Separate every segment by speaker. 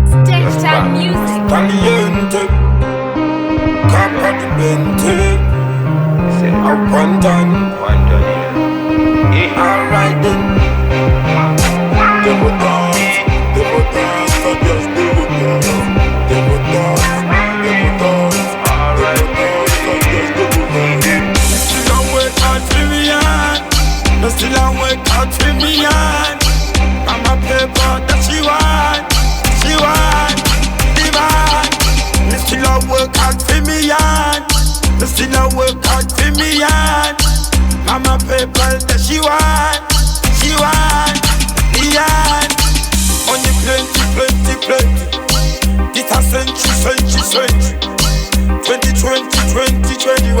Speaker 1: Stage music.
Speaker 2: Caliente, capa di mente. A one done, yeah. Alright then. They would dance, I guess they would dance. They would dance, alright. I guess they would dance. Still I work hard for me on. No still I work hard for me on. I'm a paper that she want. Me still a work hard for me on. Me still a work hard for me on. Mama people that she want. Leon. Money plenty. This a century. 2020, 2021.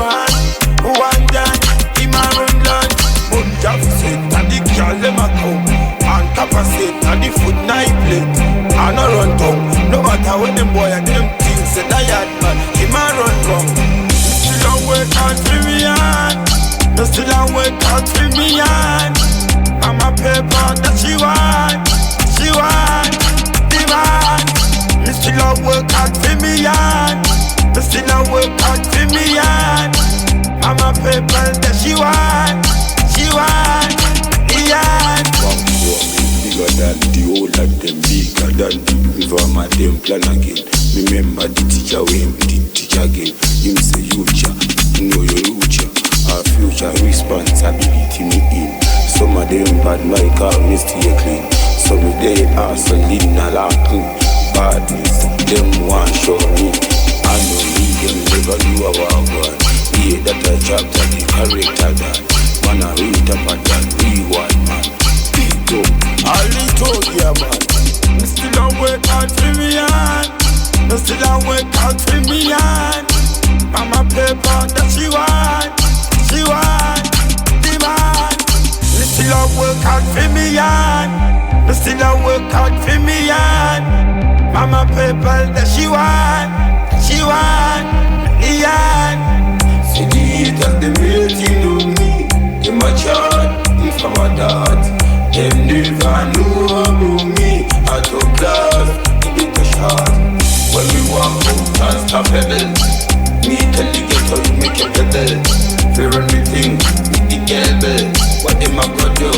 Speaker 2: Who want that? In my run land. Munja set and the girl them a come. On top of set and the food night plate. I no run down. No matter what them boy and them things say I had man. Him a run wrong. Still a work hard for me on. No still a work hard for me on. I'm a paper that she want. Demand. Me still a work hard for me on. Me still a work hard for me on. I'm a paper that she want. Leon.
Speaker 3: Bigger than the whole of them, bigger than the river, my them plan again. Remember the teacher when we did teach again. Him say future, know your future. Our future responsibility me in. Some of them bad my car mistake clean. Some of them are so lean a lot clean. Badness, them want show me. I know me, them never do a walk on. Yeah, that a chapter, the character that. Man a read up and that rewind man. Big up,
Speaker 2: all it told ya man. Me still a work hard for me on. Me still a work hard for me on. Mama paper that she want. Demand. Me still a work hard for me on. Me still a work hard for me on. Mama paper that she want. Leon.
Speaker 3: see the haters, them waiting on me. Them a chat, if I'm a dad. Them never know about me. I took class, it get a shot. When we walk out and stop pebble, me tell the ghetto you make a pebble. Fear everything with the cable. What them a go do?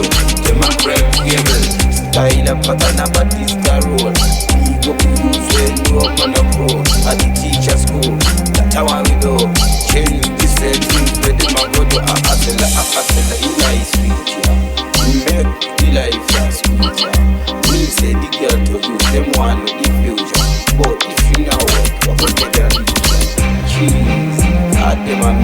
Speaker 3: Them a break cable. Style a pattern a Batista roll. We go use when you up on the road. At the teacher school, that's how we do. Change the settings where them a go do. A hustler in nice future. Make the life a sweeter. Me say the girl to you, them want the future.